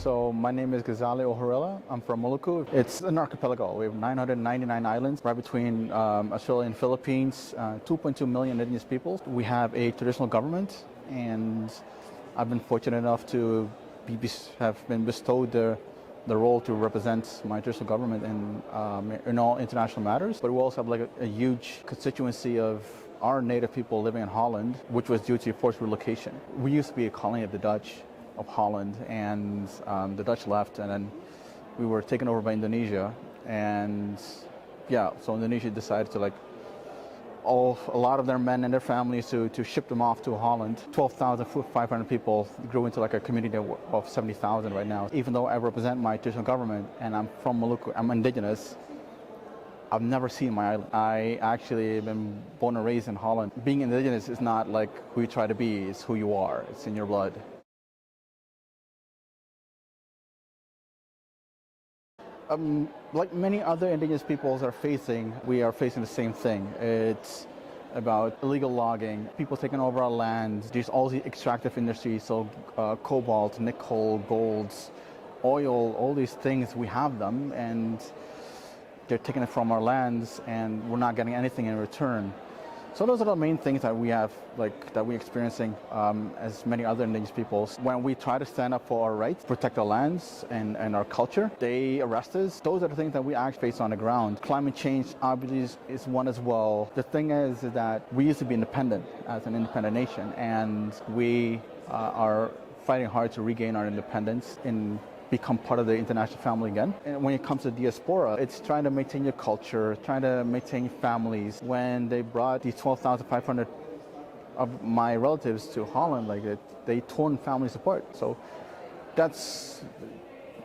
So my name is Ghazali Ohorella. I'm from Moluccu. It's an archipelago. We have 999 islands right between Australia and Philippines, 2.2 million indigenous people. We have a traditional government, and I've been fortunate enough to have been bestowed the role to represent my traditional government in all international matters. But we also have like a huge constituency of our native people living in Holland, which was due to forced relocation. We used to be a colony of the Dutch of Holland, and the Dutch left, and then we were taken over by Indonesia, and yeah, so Indonesia decided to a lot of their men and their families to ship them off to Holland. 12,500 people grew into like a community of 70,000 right now. Even though I represent my traditional government and I'm from Moluccu, I'm indigenous, I've never seen my island. I actually have been born and raised in Holland. Being indigenous is not like who you try to be, it's who you are, it's in your blood. Like many other indigenous peoples we are facing the same thing. It's about illegal logging, people taking over our land. There's all the extractive industries, so cobalt, nickel, golds, oil, all these things, we have them, and they're taking it from our lands, and we're not getting anything in return. So those are the main things that we have, that we're experiencing as many other indigenous peoples. When we try to stand up for our rights, protect our lands and our culture, they arrest us. Those are the things that we actually face on the ground. Climate change obviously is one as well. The thing is that we used to be independent as an independent nation, and we are fighting hard to regain our independence and become part of the international family again. And when it comes to diaspora, it's trying to maintain your culture, trying to maintain families. When they brought these 12,500 of my relatives to Holland, they torn families apart. So that's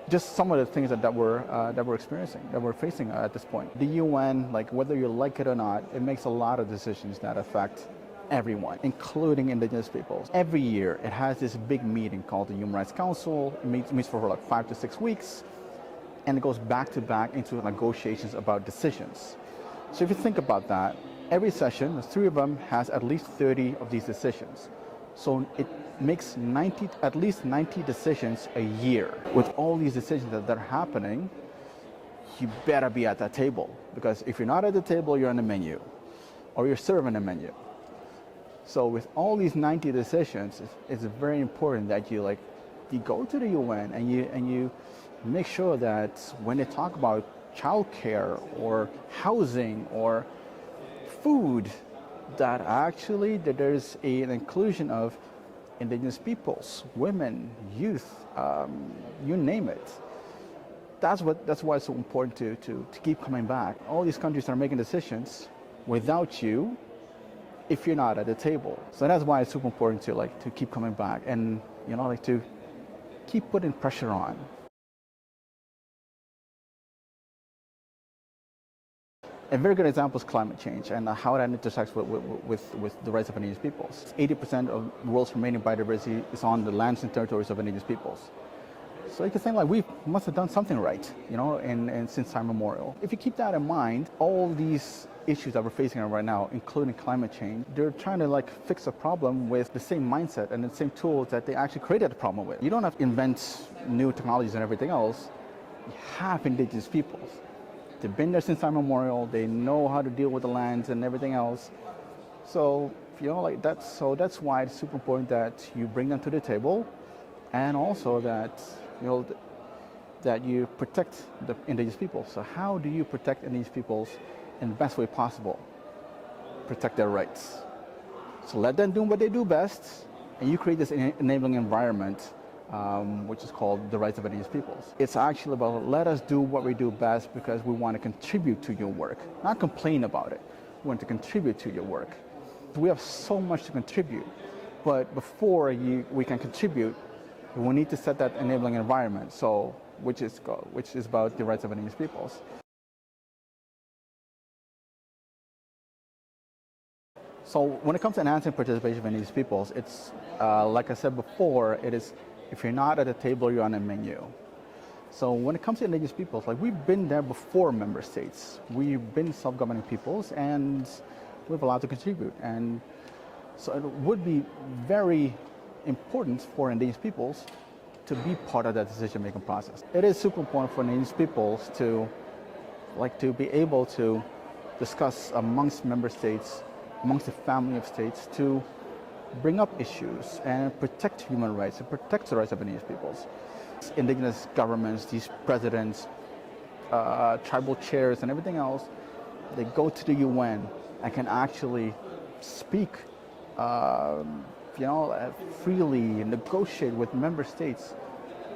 just some of the things that we're experiencing, that we're facing at this point. The UN, whether you like it or not, it makes a lot of decisions that affect everyone, including indigenous peoples. Every year, it has this big meeting called the Human Rights Council. It meets for 5 to 6 weeks, and it goes back to back into negotiations about decisions. So if you think about that, every session, the 3 of them, has at least 30 of these decisions. So it makes at least 90 decisions a year. With all these decisions that are happening, you better be at that table, because if you're not at the table, you're on the menu, or you're serving a menu. So with all these 90 decisions, it's very important that you go to the UN and you make sure that when they talk about childcare or housing or food, that actually there's an inclusion of indigenous peoples, women, youth, you name it. That's why it's so important to keep coming back. All these countries are making decisions without you, if you're not at the table. So that's why it's super important to keep coming back and to keep putting pressure on. A very good example is climate change and how that intersects with the rights of indigenous peoples. 80% of the world's remaining biodiversity is on the lands and territories of indigenous peoples. So you can think we must have done something right, and since time immemorial. If you keep that in mind, all these issues that we're facing right now, including climate change, they're trying to fix a problem with the same mindset and the same tools that they actually created the problem with. You don't have to invent new technologies and everything else. You have indigenous peoples. They've been there since time immemorial. They know how to deal with the lands and everything else. So that's why it's super important that you bring them to the table, and also that that you protect the indigenous people. So how do you protect indigenous peoples in the best way possible? Protect their rights. So let them do what they do best, and you create this enabling environment, which is called the rights of indigenous peoples. It's actually about let us do what we do best because we want to contribute to your work, not complain about it. We want to contribute to your work. We have so much to contribute, but before we can contribute, we need to set that enabling environment, which is about the rights of indigenous peoples. So when it comes to enhancing participation of indigenous peoples, it's like I said before, it is if you're not at the table, you're on a menu. So when it comes to indigenous peoples, we've been there before member states. We've been self-governing peoples, and we have a lot to contribute. And so it would be very important for indigenous peoples to be part of that decision-making process. It is super important for Indigenous peoples to be able to discuss amongst member states, amongst the family of states, to bring up issues and protect human rights and protect the rights of Indigenous peoples. Indigenous governments, these presidents, tribal chairs and everything else, they go to the UN and can actually speak freely, negotiate with member states,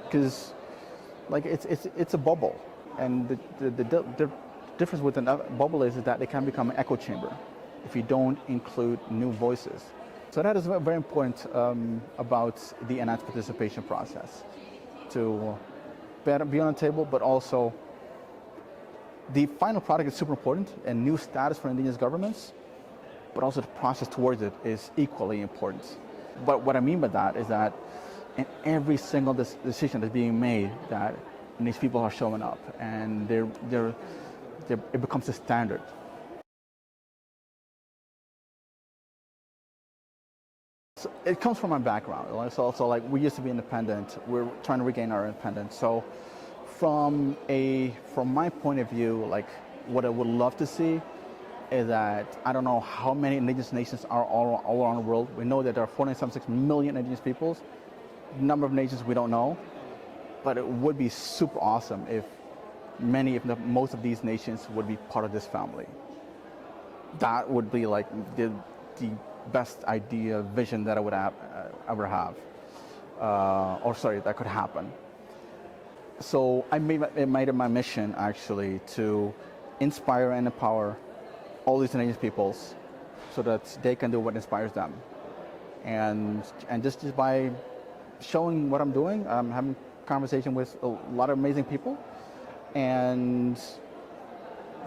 because it's a bubble, and the difference with a bubble is that it can become an echo chamber if you don't include new voices. So that is very important about the enhanced participation process, to be on the table, but also the final product is super important, and new status for Indigenous governments, but also the process towards it is equally important. But what I mean by that is that in every single decision that's being made, that these people are showing up, and it becomes a standard. So it comes from my background. So like, we used to be independent. We're trying to regain our independence. So from my point of view, like, what I would love to see is that, I don't know how many Indigenous nations are all around the world. We know that there are 476 million Indigenous peoples. Number of nations we don't know, but it would be super awesome if most of these nations would be part of this family. That would be like the best idea, vision that I would ever have, that could happen. So I made it my mission, actually, to inspire and empower all these Indigenous peoples so that they can do what inspires them. And just by showing what I'm doing, I'm having conversation with a lot of amazing people. And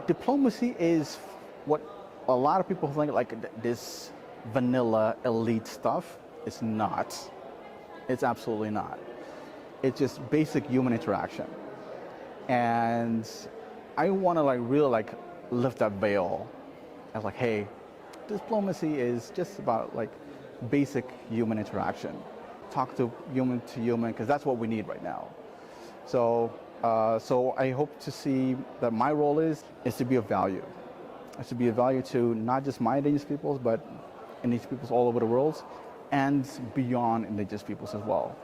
diplomacy is what a lot of people think, like this vanilla elite stuff. It's not. It's absolutely not. It's just basic human interaction. And I want to really lift that veil as like, hey, diplomacy is just about like basic human interaction. Talk to human, because that's what we need right now. So I hope to see that my role is to be of value. It's to be of value to not just my Indigenous peoples, but Indigenous peoples all over the world, and beyond Indigenous peoples as well.